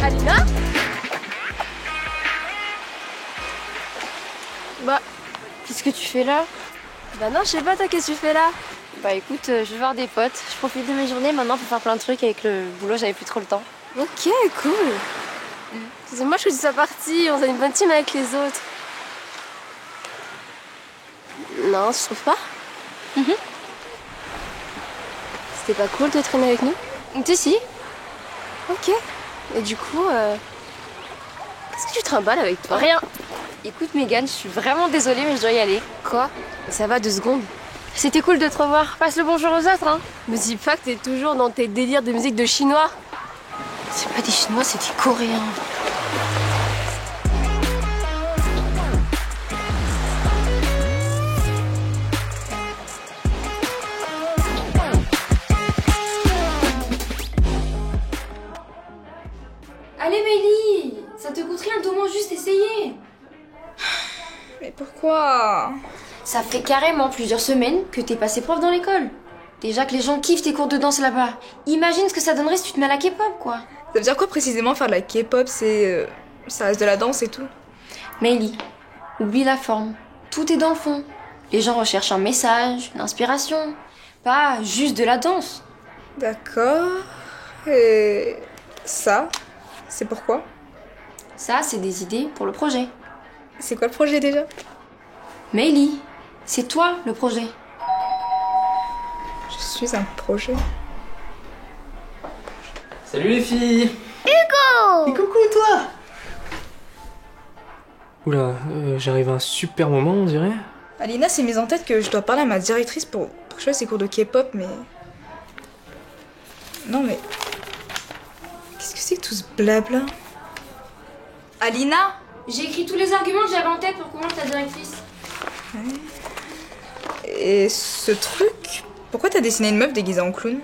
Alina? Bah, qu'est-ce que tu fais là? Bah non, je sais pas, toi, qu'est-ce que tu fais là? Bah écoute, je vais voir des potes. Je profite de mes journées maintenant pour faire plein de trucs avec le boulot, j'avais plus trop le temps. Ok, cool. C'est dommage que tu sois partie, on a une bonne team avec les autres. Non, tu trouves pas? C'était pas cool de traîner avec nous? Si. Ok. Et du coup, qu'est-ce que tu trimbales avec toi? Rien. Écoute Megan, je suis vraiment désolée mais je dois y aller. Quoi? Ça va 2 secondes. C'était cool de te revoir. Passe le bonjour aux autres, hein. Me dis pas que t'es toujours dans tes délires de musique de chinois. C'est pas des chinois, c'est des coréens. Allez Mélie, ça te coûte rien, d'au moins juste essayer. Mais pourquoi? Ça fait carrément plusieurs semaines que t'es passé prof dans l'école. Déjà que les gens kiffent tes cours de danse là-bas. Imagine ce que ça donnerait si tu te mets à la K-pop, quoi. Ça veut dire quoi précisément faire de la K-pop? C'est... ça reste de la danse et tout. Mélie, oublie la forme. Tout est dans le fond. Les gens recherchent un message, une inspiration. Pas juste de la danse. D'accord. Et... ça, c'est pourquoi? Ça, c'est des idées pour le projet. C'est quoi le projet déjà? Mélie, c'est toi le projet. Je suis un projet. Salut les filles! Hugo! Et coucou toi! Oula, j'arrive à un super moment on dirait. Alina s'est mise en tête que je dois parler à ma directrice pour que je fasse ses cours de K-pop, mais... Non mais... Qu'est-ce que c'est que tout ce blabla? Alina? J'ai écrit tous les arguments que j'avais en tête pour convaincre ta directrice. Ouais. Et ce truc... Pourquoi t'as dessiné une meuf déguisée en clown?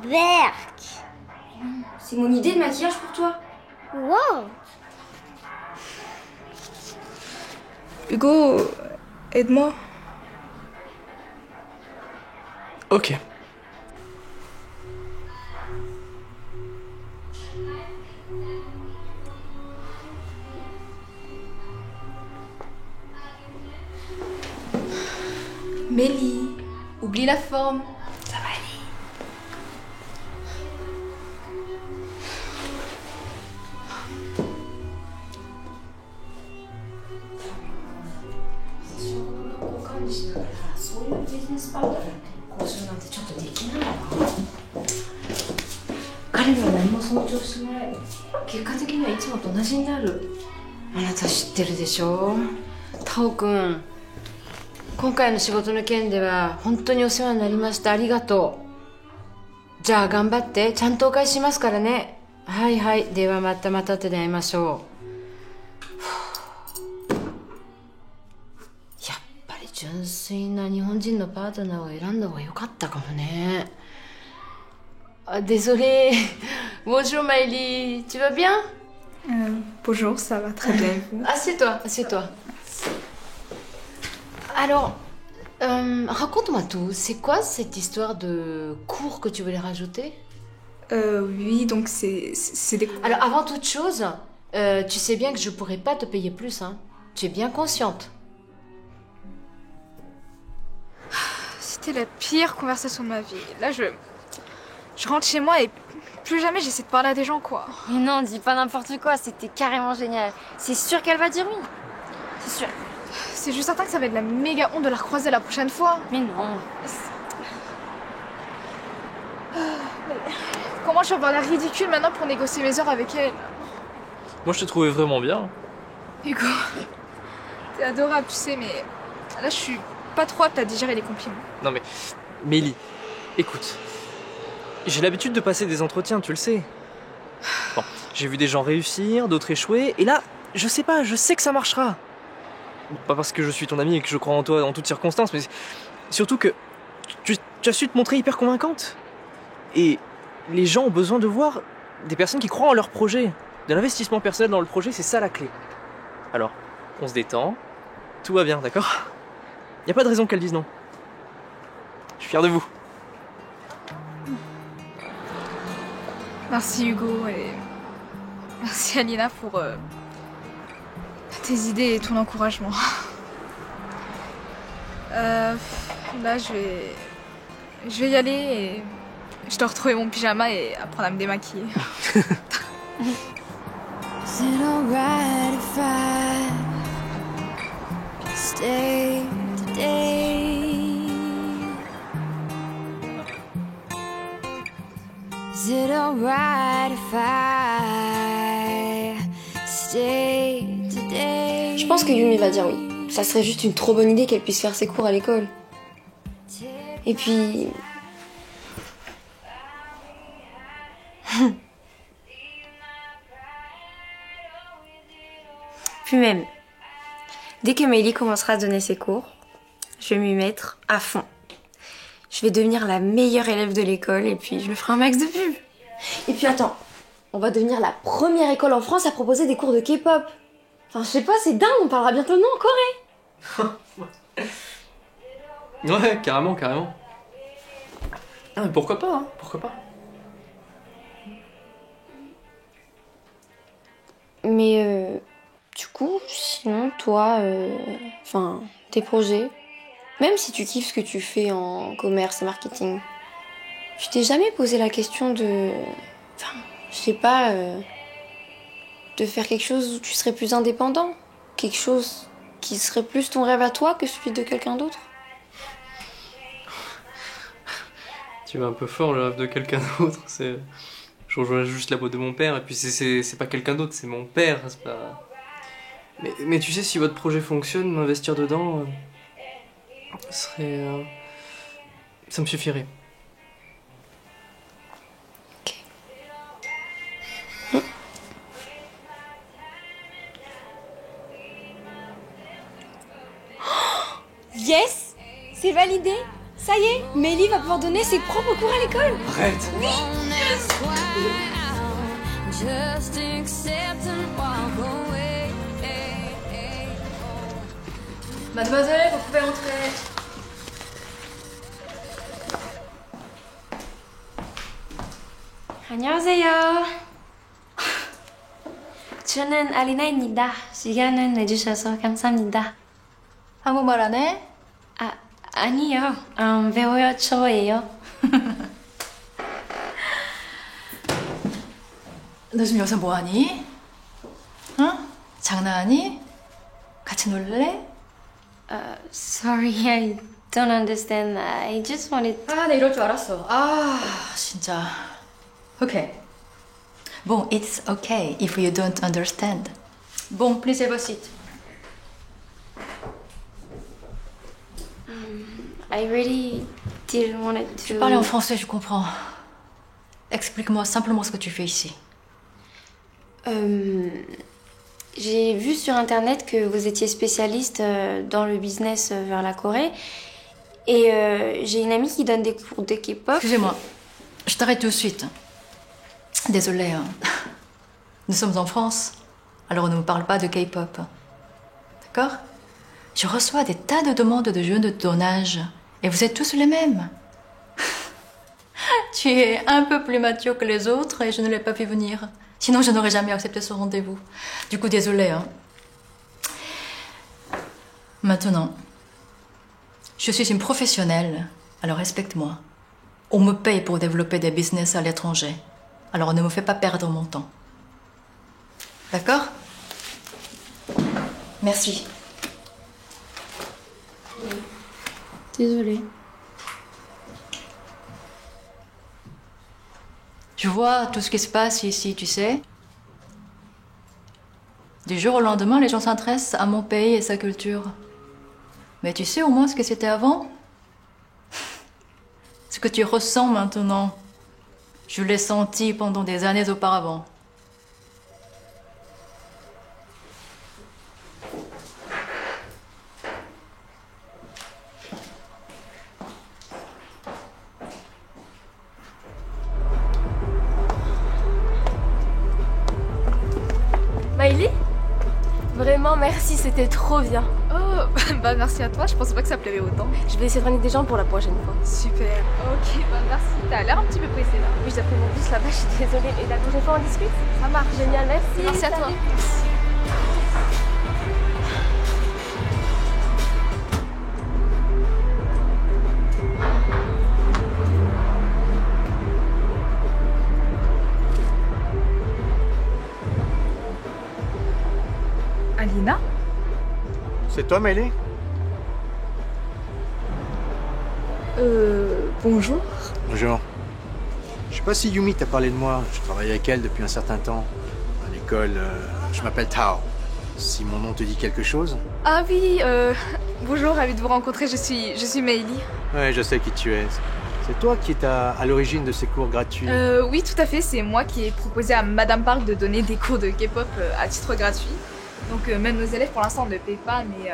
Berk! C'est mon idée de maquillage pour toi. Wow! Hugo... aide-moi. Ok. Mélie, oublie la forme. Ça va aller. Tao君、今回の仕事の件では本当にお世話になりました。ありがとう。じゃあ頑張って。ちゃんとお返ししますからね。はいはい。ではまた後で会いましょう。やっぱり純粋な日本人のパートナーを選んだ方が良かったかもね。あ、désolé. Bonjour Maëlie. Tu vas bien? Bonjour, ça va très bien. Assieds-toi, assieds-toi. Alors, raconte-moi tout. C'est quoi cette histoire de cours que tu voulais rajouter? Oui, donc c'est des... Alors, avant toute chose, tu sais bien que je pourrais pas te payer plus, hein. Tu es bien consciente. C'était la pire conversation de ma vie. Là, je rentre chez moi et plus jamais j'essaie de parler à des gens, quoi. Mais non, dis pas n'importe quoi. C'était carrément génial. C'est sûr qu'elle va dire oui. C'est sûr. C'est juste certain que ça va être la méga honte de la recroiser la prochaine fois. Mais non. Comment je vais avoir l'air ridicule maintenant pour négocier mes heures avec elle? Moi je te trouvais vraiment bien. Hugo, t'es adorable, tu sais, mais là je suis pas trop apte à digérer les compliments. Non mais, Mélie, écoute. J'ai l'habitude de passer des entretiens, tu le sais. Bon, j'ai vu des gens réussir, d'autres échouer, et là, je sais pas, je sais que ça marchera. Pas parce que je suis ton ami et que je crois en toi en toutes circonstances, mais surtout que tu as su te montrer hyper convaincante. Et les gens ont besoin de voir des personnes qui croient en leur projet. De l'investissement personnel dans le projet, c'est ça la clé. Alors, on se détend, tout va bien, d'accord? Y a pas de raison qu'elle dise non. Je suis fier de vous. Merci Hugo et merci Alina pour tes idées et ton encouragement. Là, je vais y aller et je dois retrouver mon pyjama et apprendre à me démaquiller. Is it alright if I stay today? Is it alright if I stay today? Je pense que Yumi va dire oui. Ça serait juste une trop bonne idée qu'elle puisse faire ses cours à l'école. Et puis... Puis même, dès que Meili commencera à donner ses cours, je vais m'y mettre à fond. Je vais devenir la meilleure élève de l'école et puis je me ferai un max de pub. Et puis attends, on va devenir la première école en France à proposer des cours de K-pop. Enfin, je sais pas, c'est dingue, on parlera bientôt de nous en Corée. Ouais, carrément, carrément. Ah, mais pourquoi pas, hein, pourquoi pas. Mais du coup, sinon, toi, enfin, tes projets, même si tu kiffes ce que tu fais en commerce et marketing, tu t'es jamais posé la question de... Enfin, je sais pas... de faire quelque chose où tu serais plus indépendant? Quelque chose qui serait plus ton rêve à toi que celui de quelqu'un d'autre? Tu vas un peu fort, le rêve de quelqu'un d'autre, c'est... Je rejoins juste la boîte de mon père, et puis c'est pas quelqu'un d'autre, c'est mon père, c'est pas... Mais tu sais, si votre projet fonctionne, m'investir dedans, serait... ça me suffirait. Ok. Yes! C'est validé! Ça y est, Meili va pouvoir donner ses propres cours à l'école! Arrête! Just accept and walk away. Mademoiselle, vous pouvez entrer. 안녕하세요. 저는 알리나입니다. 시간을 내주셔서 감사합니다. 한국말 안 해? 아니요. 배워요. 저예요. 너 지금 여기서 뭐하니? 응? 장난하니? 같이 놀래? Sorry, I don't understand. I just wanted... 아, 나 이럴 줄 알았어. 아, 진짜. Okay. Bon, it's okay if you don't understand. Bon, please have a seat. I really didn't want it to... Parler en français, je comprends. Explique-moi simplement ce que tu fais ici. J'ai vu sur internet que vous étiez spécialiste dans le business vers la Corée. Et j'ai une amie qui donne des cours de K-pop. Excusez-moi, je t'arrête tout de suite. Désolée, hein. Nous sommes en France, alors on ne me parle pas de K-pop. D'accord? Je reçois des tas de demandes de jeunes de ton âge, et vous êtes tous les mêmes. Tu es un peu plus mature que les autres et je ne l'ai pas fait venir. Sinon, je n'aurais jamais accepté ce rendez-vous. Du coup, désolée, hein. Maintenant, je suis une professionnelle, alors respecte-moi. On me paye pour développer des business à l'étranger. Alors ne me fais pas perdre mon temps. D'accord? Merci. Désolée. Je vois tout ce qui se passe ici, tu sais. Du jour au lendemain, les gens s'intéressent à mon pays et sa culture. Mais tu sais au moins ce que c'était avant? Ce que tu ressens maintenant. Je l'ai senti pendant des années auparavant. Miley? Vraiment merci, c'était trop bien. Oh, bah merci à toi, je pensais pas que ça plairait autant. Je vais essayer de ramener des gens pour la prochaine fois. Super. Ok, bah merci. T'as l'air un petit peu pressée là. Oui, j'ai pris mon bus là-bas, je suis désolée. Et la prochaine fois on discute? Ça marche. Génial, merci. Merci à toi. Salut. Alina? C'est toi, Miley? Bonjour. Bonjour. Je sais pas si Yumi t'a parlé de moi. Je travaille avec elle depuis un certain temps. À l'école, je m'appelle Tao. Si mon nom te dit quelque chose? Ah oui, bonjour, ravi de vous rencontrer, je suis Meili. Ouais, je sais qui tu es. C'est toi qui es à l'origine de ces cours gratuits. Oui, tout à fait, c'est moi qui ai proposé à Madame Park de donner des cours de K-pop à titre gratuit. Donc même nos élèves pour l'instant ne le payent pas, mais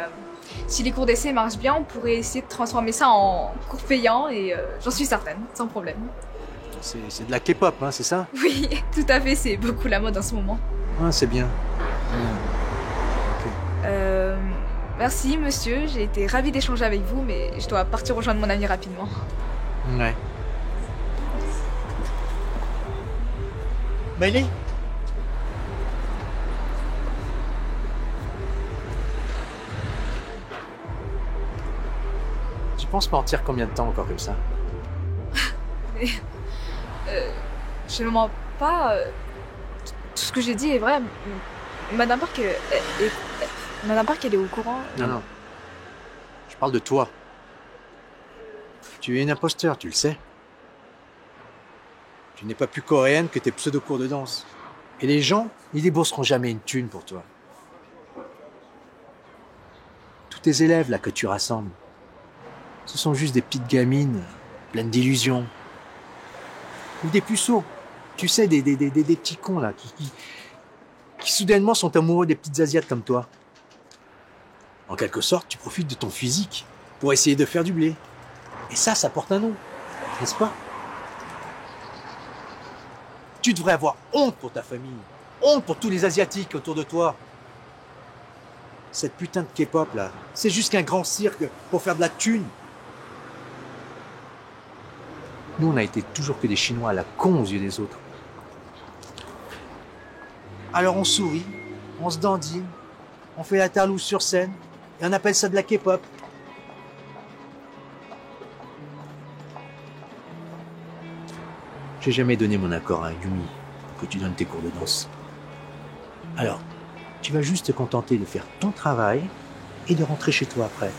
si les cours d'essai marchent bien, on pourrait essayer de transformer ça en cours payants et j'en suis certaine, sans problème. C'est de la K-pop, hein, c'est ça? Oui, tout à fait, c'est beaucoup la mode en ce moment. Ah, c'est bien. Merci monsieur, j'ai été ravie d'échanger avec vous, mais je dois partir rejoindre mon ami rapidement. Ouais. Miley? Tu penses mentir combien de temps encore comme ça? Je ne mens pas, tout ce que j'ai dit est vrai. Madame Park, Madame Park, elle est au courant. Non, non. Je parle de toi. Tu es une imposteur, tu le sais. Tu n'es pas plus coréenne que tes pseudo-cours de danse. Et les gens, ils débourseront jamais une thune pour toi. Tous tes élèves, là, que tu rassembles, ce sont juste des petites gamines, pleines d'illusions. Ou des puceaux. Tu sais, des petits cons, là, qui soudainement sont amoureux des petites asiates comme toi. En quelque sorte, tu profites de ton physique pour essayer de faire du blé. Et ça porte un nom, n'est-ce pas? Tu devrais avoir honte pour ta famille, honte pour tous les Asiatiques autour de toi. Cette putain de K-pop, là, c'est juste qu'un grand cirque pour faire de la thune. Nous, on a été toujours que des Chinois à la con aux yeux des autres. Alors on sourit, on se dandine, on fait la tarlouse sur scène, et on appelle ça de la K-pop. J'ai jamais donné mon accord à Yumi pour que tu donnes tes cours de danse. Alors, tu vas juste te contenter de faire ton travail et de rentrer chez toi après.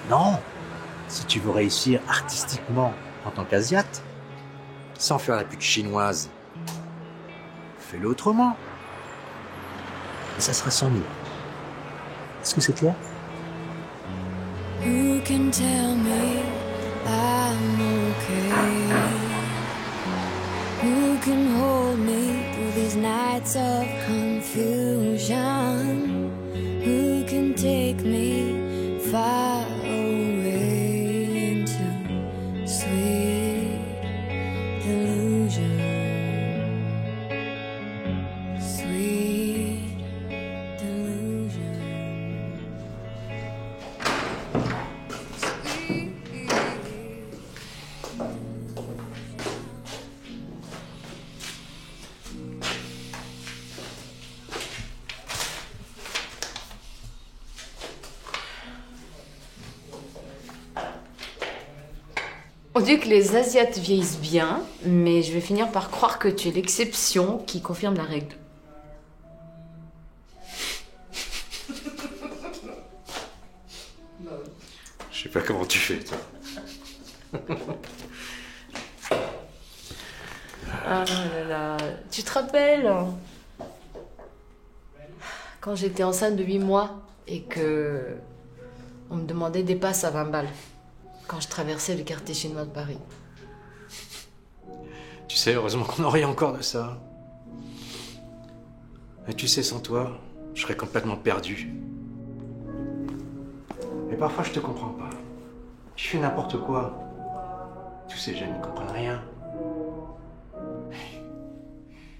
Non, si tu veux réussir artistiquement en tant qu'asiate, sans faire la pute chinoise, fais-le autrement. Et ça sera sans nous. Est-ce que c'est clair? Who can tell me I'm okay? Who can hold me through these nights of confusion? Who can take me far away into sweet delusion? Sweet delusion. On dit que les Asiates vieillissent bien, mais je vais finir par croire que tu es l'exception qui confirme la règle. Je sais pas comment tu fais, toi. Ah là là, tu te rappelles quand j'étais enceinte de 8 mois et que on me demandait des passes à 20 balles quand je traversais le quartier chinois de Paris. Tu sais, heureusement qu'on aurait encore de ça. Et tu sais, sans toi, je serais complètement perdu. Et parfois, je te comprends pas. Tu fais n'importe quoi. Tous ces jeunes ne comprennent rien.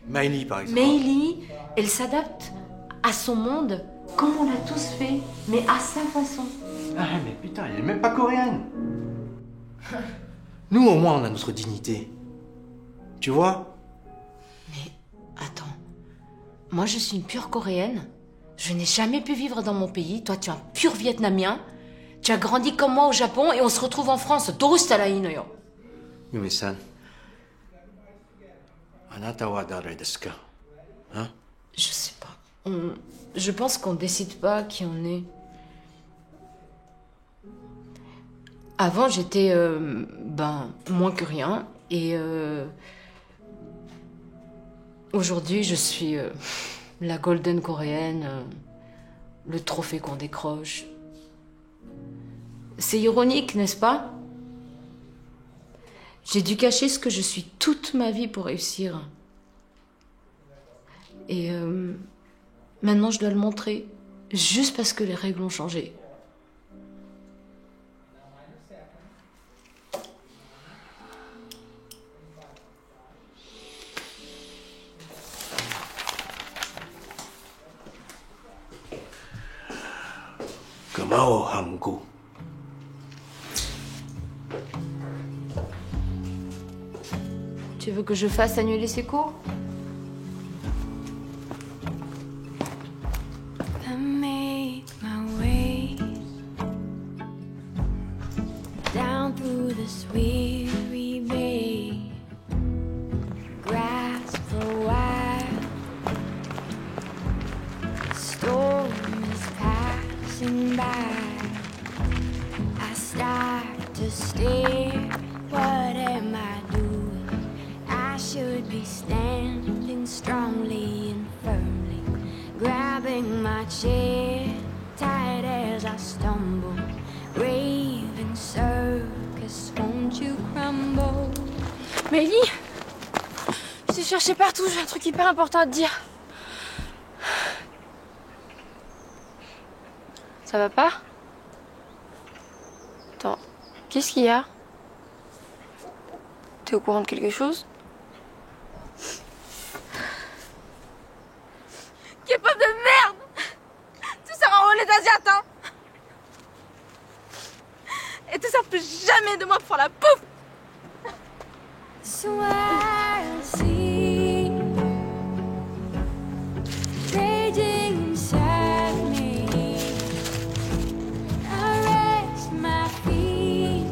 Miley, par exemple. Meili, elle s'adapte à son monde comme on l'a tous fait, mais à sa façon. Ah, mais putain, elle est même pas coréenne. Nous, au moins, on a notre dignité. Tu vois? Mais attends, moi je suis une pure coréenne. Je n'ai jamais pu vivre dans mon pays. Toi, tu es un pur vietnamien. Tu as grandi comme moi au Japon et on se retrouve en France. Dorustalainoyo. Yumi-san. Anata wa dare desu ka? Hein? Je sais pas. Je pense qu'on décide pas qui on est. Avant, j'étais moins que rien. Et aujourd'hui, je suis la golden coréenne, le trophée qu'on décroche. C'est ironique, n'est-ce pas? J'ai dû cacher ce que je suis toute ma vie pour réussir. Et maintenant, je dois le montrer, juste parce que les règles ont changé. Kamao Hango. Tu veux que je fasse annuler ses cours? I make my way down through this weary bay, grasp the while the storm is passing by. I start to stare. What am I doing? I should be standing strongly and firmly, grabbing my chair tight as I stumble. Raving circus, won't you crumble? Meili, je t'ai cherché partout, j'ai un truc hyper important à te dire. Ça va pas? Attends, qu'est-ce qu'il y a? T'es au courant de quelque chose? K-pop de merde! Tout ça rend les Asiates, hein! Et tout ça plus jamais de moi pour la pouf! So I see raging inside me. I rest my feet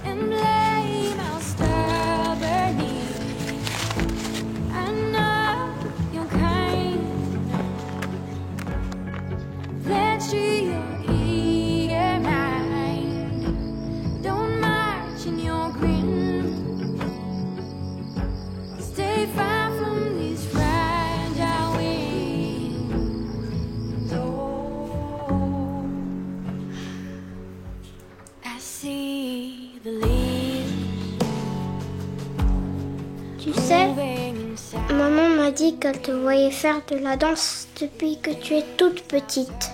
and blame our stubbornly. I know you're kind. Let's see your eager mind. Don't march in your grin. Stay far from these fragile winds. Oh, I see the leaves Tu sais, moving inside. maman m'a dit qu'elle te voyait faire de la danse depuis que tu es toute petite.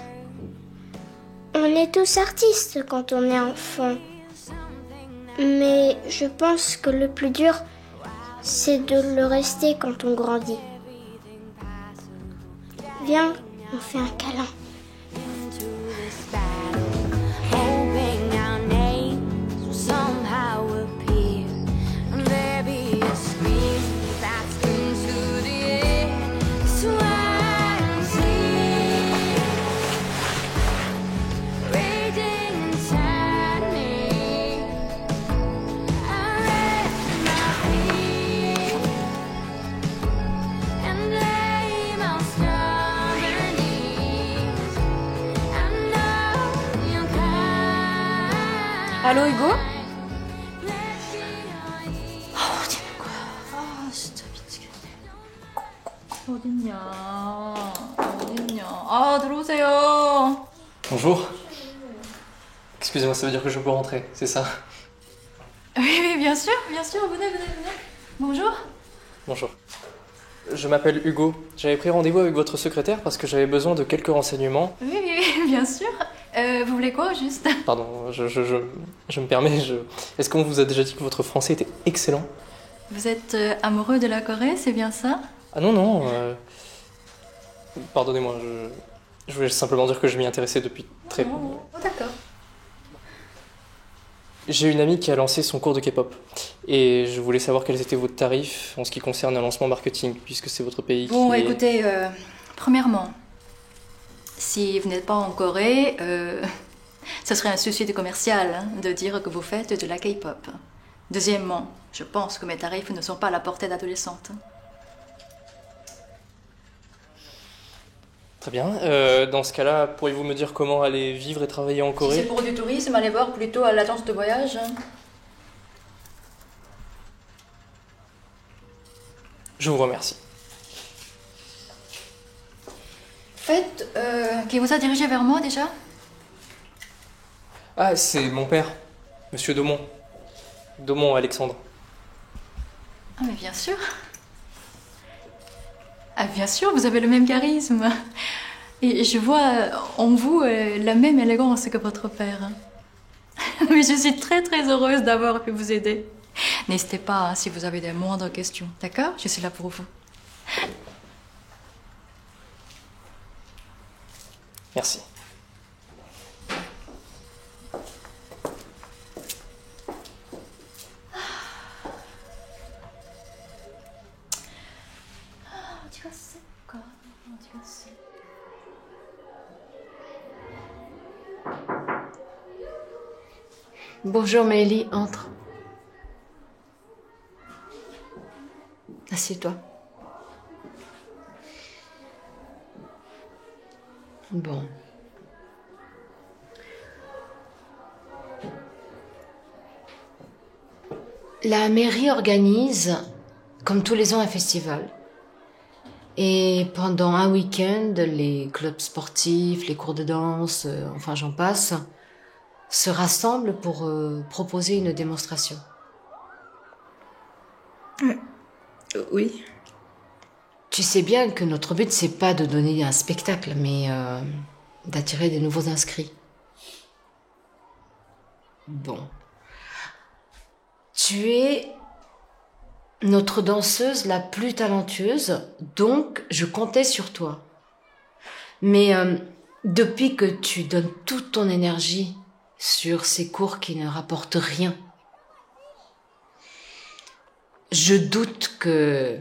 On est tous artistes quand on est enfant. Mais je pense que le plus dur, c'est de le rester quand on grandit. Viens, on fait un câlin. Into this battle, hoping our names will somehow appear, and there be a scream fast into the air. So I see raging inside me. I rest my feet and blame our stubborn knees. I know you're kind. Allô, Hugo? 어딨냐? 어딨냐? 아, 들어오세요. Bonjour. Excusez-moi, ça veut dire que je peux rentrer, c'est ça? Oui, oui, bien sûr, venez. Bonjour. Bonjour. Je m'appelle Hugo. J'avais pris rendez-vous avec votre secrétaire parce que j'avais besoin de quelques renseignements. Oui, bien sûr. Vous voulez quoi, juste? Pardon, je me permets, Est-ce qu'on vous a déjà dit que votre français était excellent? Vous êtes amoureux de la Corée, c'est bien ça? Ah non, pardonnez-moi, je voulais simplement dire que je m'y intéressais depuis très... Oh, d'accord. J'ai une amie qui a lancé son cours de K-pop et je voulais savoir quels étaient vos tarifs en ce qui concerne un lancement marketing, puisque c'est votre pays Bon, qui est... écoutez, premièrement, si vous n'êtes pas en Corée, ce serait un suicide commercial hein, de dire que vous faites de la K-pop. Deuxièmement, je pense que mes tarifs ne sont pas à la portée d'adolescentes. Très bien. Dans ce cas-là, pourriez-vous me dire comment aller vivre et travailler en Si Corée? c'est pour du tourisme, allez voir plutôt à l'agence de voyage. Je vous remercie. Faites, qui vous a dirigé vers moi déjà? Ah, c'est mon père, Monsieur Daumont. Daumont Alexandre. Ah mais bien sûr. Ah bien sûr, vous avez le même charisme. Et je vois en vous la même élégance que votre père. Mais je suis très heureuse d'avoir pu vous aider. N'hésitez pas hein, si vous avez des moindres questions, d'accord? Je suis là pour vous. Merci. Bonjour Mélie, entre. Assieds-toi. Bon. La mairie organise, comme tous les ans, un festival. Et pendant un week-end, les clubs sportifs, les cours de danse, enfin j'en passe, se rassemblent pour proposer une démonstration. Oui. Tu sais bien que notre but, c'est pas de donner un spectacle, mais d'attirer des nouveaux inscrits. Bon. Tu es notre danseuse la plus talentueuse, donc je comptais sur toi. Mais depuis que tu donnes toute ton énergie sur ces cours qui ne rapportent rien, je doute que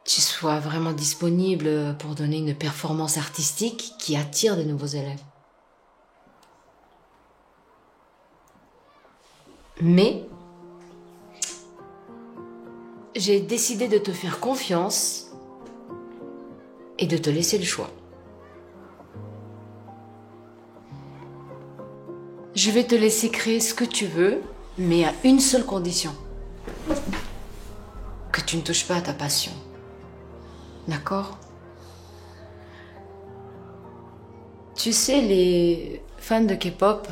tu sois vraiment disponible pour donner une performance artistique qui attire de nouveaux élèves. Mais j'ai décidé de te faire confiance et de te laisser le choix. Je vais te laisser créer ce que tu veux, mais à une seule condition. Que tu ne touches pas à ta passion. D'accord? Tu sais, les fans de K-pop,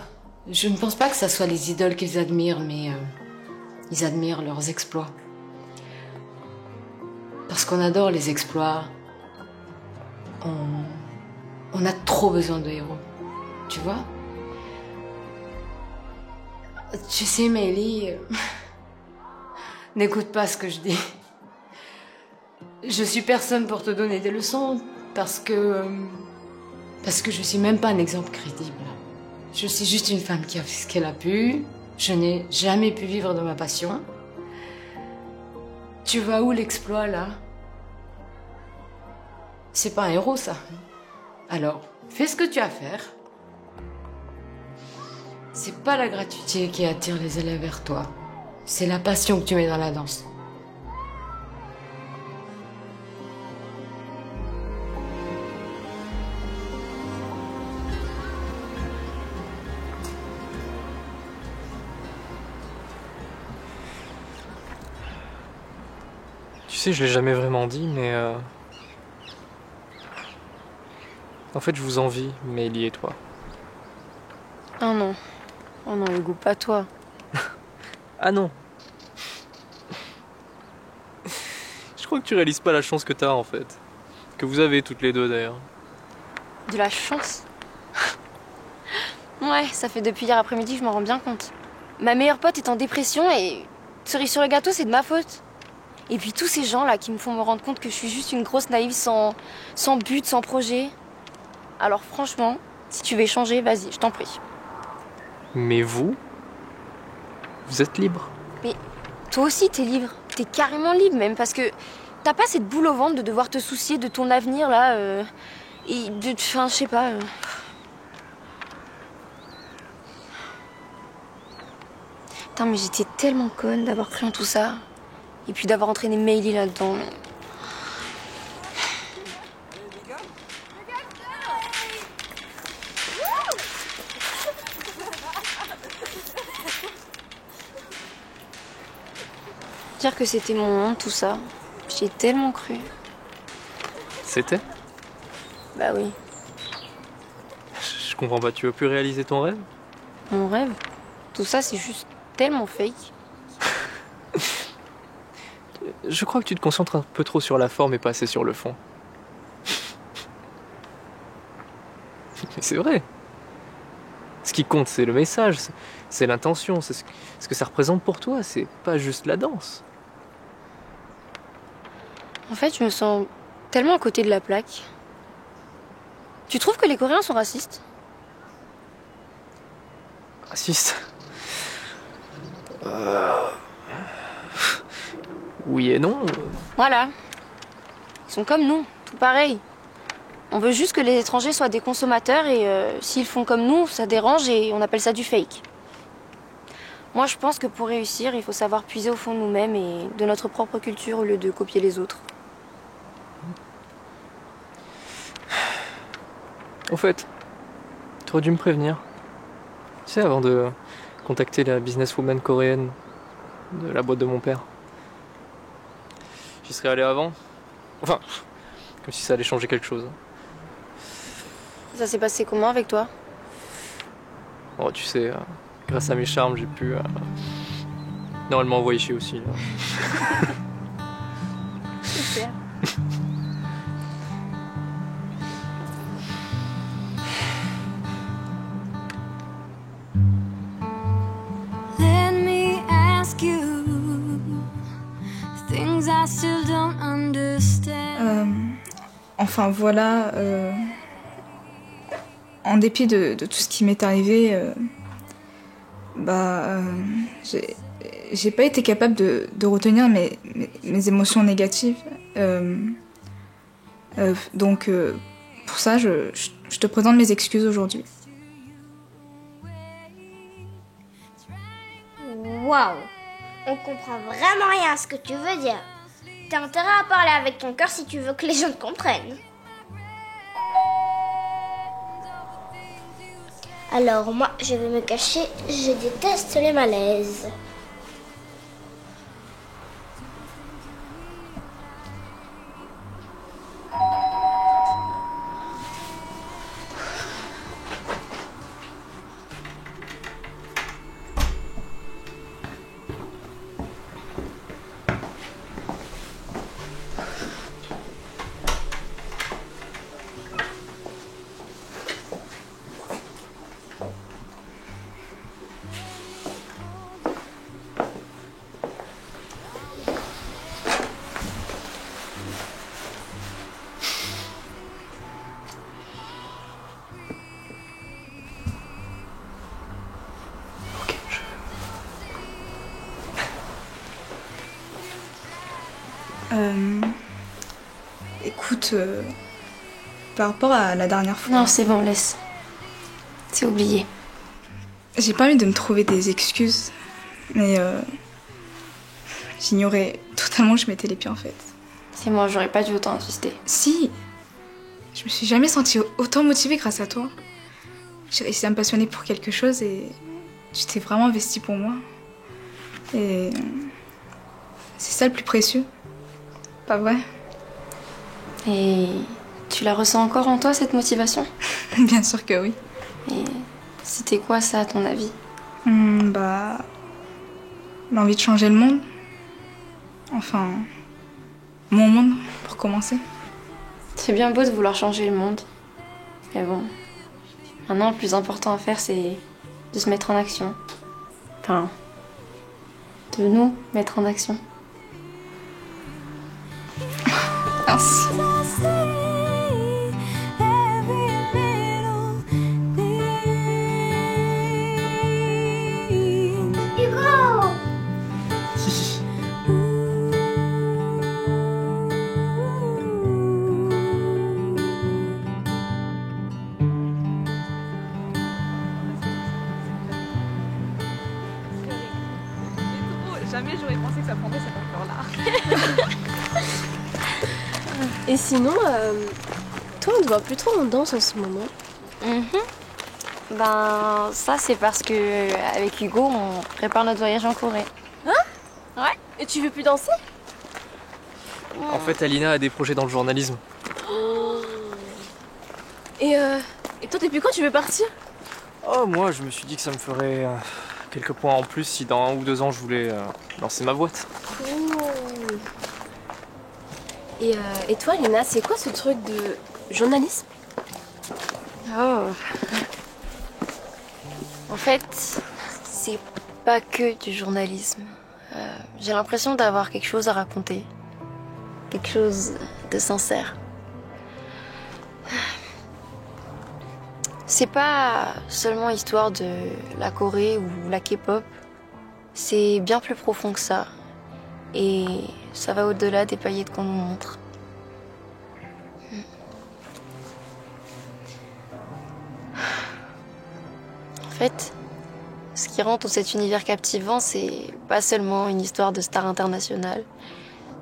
je ne pense pas que ça soit les idoles qu'ils admirent, mais ils admirent leurs exploits. Parce qu'on adore les exploits. On a trop besoin de héros. Tu vois? Tu sais, Mélie, n'écoute pas ce que je dis. Je suis personne pour te donner des leçons parce que je suis même pas un exemple crédible. Je suis juste une femme qui a fait ce qu'elle a pu. Je n'ai jamais pu vivre de ma passion. Tu vois où l'exploit là? C'est pas un héros ça. Alors, fais ce que tu as à faire. C'est pas la gratuité qui attire les élèves vers toi. C'est la passion que tu mets dans la danse. Tu sais, je l'ai jamais vraiment dit, mais... En fait, je vous envie, Mélie et toi. Oh non, Hugo, pas toi. Ah non. Je crois que tu réalises pas la chance que t'as en fait. Que vous avez toutes les deux d'ailleurs. De la chance. Ouais, ça fait depuis hier après-midi que je m'en rends bien compte. Ma meilleure pote est en dépression et cerise sur le gâteau, c'est de ma faute. Et puis tous ces gens là qui me font me rendre compte que je suis juste une grosse naïve sans but, sans projet. Alors franchement, si tu veux échanger, vas-y, je t'en prie. Mais vous êtes libre. Mais toi aussi t'es libre, t'es carrément libre même parce que t'as pas cette boule au ventre de devoir te soucier de ton avenir là et de, enfin je sais pas. Putain mais j'étais tellement conne d'avoir cru en tout ça et puis d'avoir entraîné Meili là-dedans. Dire que c'était mon monde, tout ça. J'y ai tellement cru. C'était? Bah oui. Je comprends pas, tu veux plus réaliser ton rêve? Mon rêve? Tout ça, c'est juste tellement fake. Je crois que tu te concentres un peu trop sur la forme et pas assez sur le fond. Mais c'est vrai. Ce qui compte, c'est le message, c'est l'intention, c'est ce que ça représente pour toi, c'est pas juste la danse. En fait, je me sens tellement à côté de la plaque. Tu trouves que les Coréens sont racistes? Raciste? Oui et non. Voilà. Ils sont comme nous, tout pareil. On veut juste que les étrangers soient des consommateurs et s'ils font comme nous, ça dérange et on appelle ça du fake. Moi, je pense que pour réussir, il faut savoir puiser au fond de nous-mêmes et de notre propre culture au lieu de copier les autres. Au fait, tu aurais dû me prévenir. Tu sais, avant de contacter la businesswoman coréenne de la boîte de mon père. J'y serais allé avant. Enfin, comme si ça allait changer quelque chose. Ça s'est passé comment avec toi? Oh, tu sais, grâce à mes charmes, j'ai pu... Non, elle m'a envoyé chier aussi, là. Super. Let me ask you things I still don't understand. Enfin voilà, en dépit de tout ce qui m'est arrivé, j'ai pas été capable de retenir mes émotions négatives. Donc pour ça, je te présente mes excuses aujourd'hui. Waouh! On comprend vraiment rien à ce que tu veux dire. T'as intérêt à parler avec ton cœur si tu veux que les gens te comprennent. Alors moi, je vais me cacher, je déteste les malaises. Écoute, par rapport à la dernière fois... Non, c'est bon, laisse. C'est oublié. J'ai pas envie de me trouver des excuses, mais j'ignorais totalement que je mettais les pieds en fait. C'est moi, j'aurais pas dû autant insister. Si, je me suis jamais sentie autant motivée grâce à toi. J'ai réussi à me passionner pour quelque chose et tu t'es vraiment investi pour moi. Et c'est ça le plus précieux. Pas vrai? Et tu la ressens encore en toi, cette motivation? Bien sûr que oui. Et c'était quoi ça, à ton avis? L'envie de changer le monde. Enfin, mon monde, pour commencer. C'est bien beau de vouloir changer le monde. Mais bon, maintenant, le plus important à faire, c'est de se mettre en action. Enfin, de nous mettre en action. Merci. Jamais j'aurais pensé que ça prendrait cette ampleur-là. Et sinon, toi, on te voit plus trop en danse en ce moment. Ben, ça, c'est parce que avec Hugo, on prépare notre voyage en Corée. Hein? Ouais. Et tu veux plus danser? En fait, Alina a des projets dans le journalisme. Et toi, depuis quand tu veux partir? Oh, moi, je me suis dit que ça me ferait quelques points en plus si dans 1 ou 2 ans je voulais lancer ma boîte. Et toi, Lina, c'est quoi ce truc de journalisme? Oh. En fait, c'est pas que du journalisme. J'ai l'impression d'avoir quelque chose à raconter. Quelque chose de sincère. C'est pas seulement histoire de la Corée ou la K-pop. C'est bien plus profond que ça. Et ça va au-delà des paillettes qu'on nous montre. En fait, ce qui rend tout cet univers captivant, c'est pas seulement une histoire de star internationale.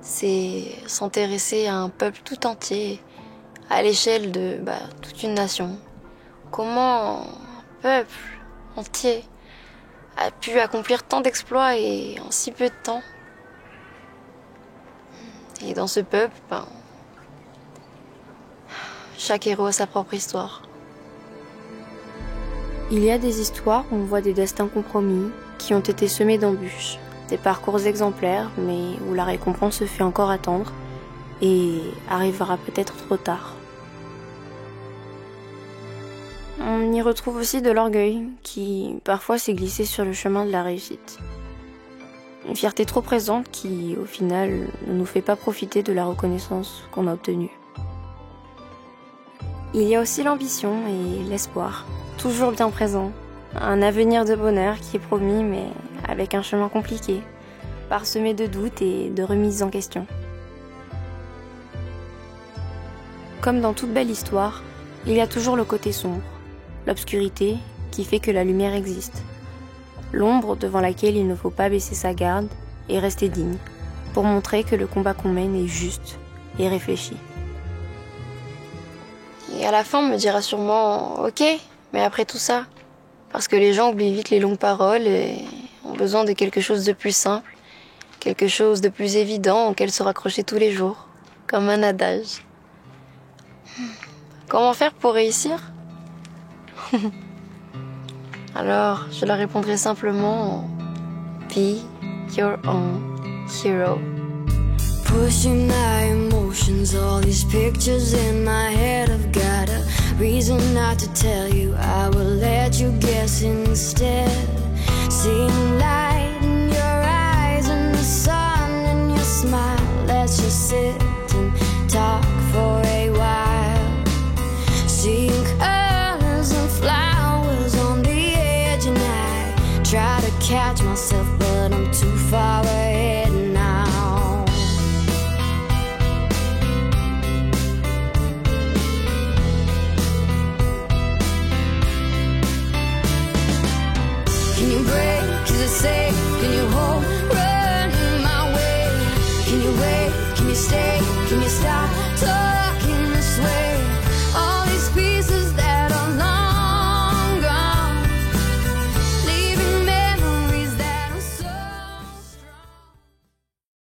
C'est s'intéresser à un peuple tout entier, à l'échelle de toute une nation. Comment un peuple entier a pu accomplir tant d'exploits et en si peu de temps. Et dans ce peuple, chaque héros a sa propre histoire. Il y a des histoires où on voit des destins compromis qui ont été semés d'embûches, des parcours exemplaires, mais où la récompense se fait encore attendre et arrivera peut-être trop tard. On y retrouve aussi de l'orgueil qui, parfois, s'est glissé sur le chemin de la réussite. Une fierté trop présente qui, au final, ne nous fait pas profiter de la reconnaissance qu'on a obtenue. Il y a aussi l'ambition et l'espoir, toujours bien présent. Un avenir de bonheur qui est promis, mais avec un chemin compliqué, parsemé de doutes et de remises en question. Comme dans toute belle histoire, il y a toujours le côté sombre, l'obscurité qui fait que la lumière existe. L'ombre devant laquelle il ne faut pas baisser sa garde et rester digne, pour montrer que le combat qu'on mène est juste et réfléchi. Et à la fin, on me dira sûrement « Ok, mais après tout ça ?» Parce que les gens oublient vite les longues paroles et ont besoin de quelque chose de plus simple, quelque chose de plus évident auquel se raccrocher tous les jours, comme un adage. Comment faire pour réussir? Alors, je leur répondrai simplement Be your own hero. Pushing my emotions, all these pictures in my head. I've got a reason not to tell you, I will let you guess instead. Seeing light in your eyes and the sun in your smile. Let's just sit and talk for a while. Seeing colors and flowers on the edge, and I try to catch myself, but I'm too far ahead now. Can you break? Is it safe? Can you hold? Run my way. Can you wait? Can you stay? Can you stop?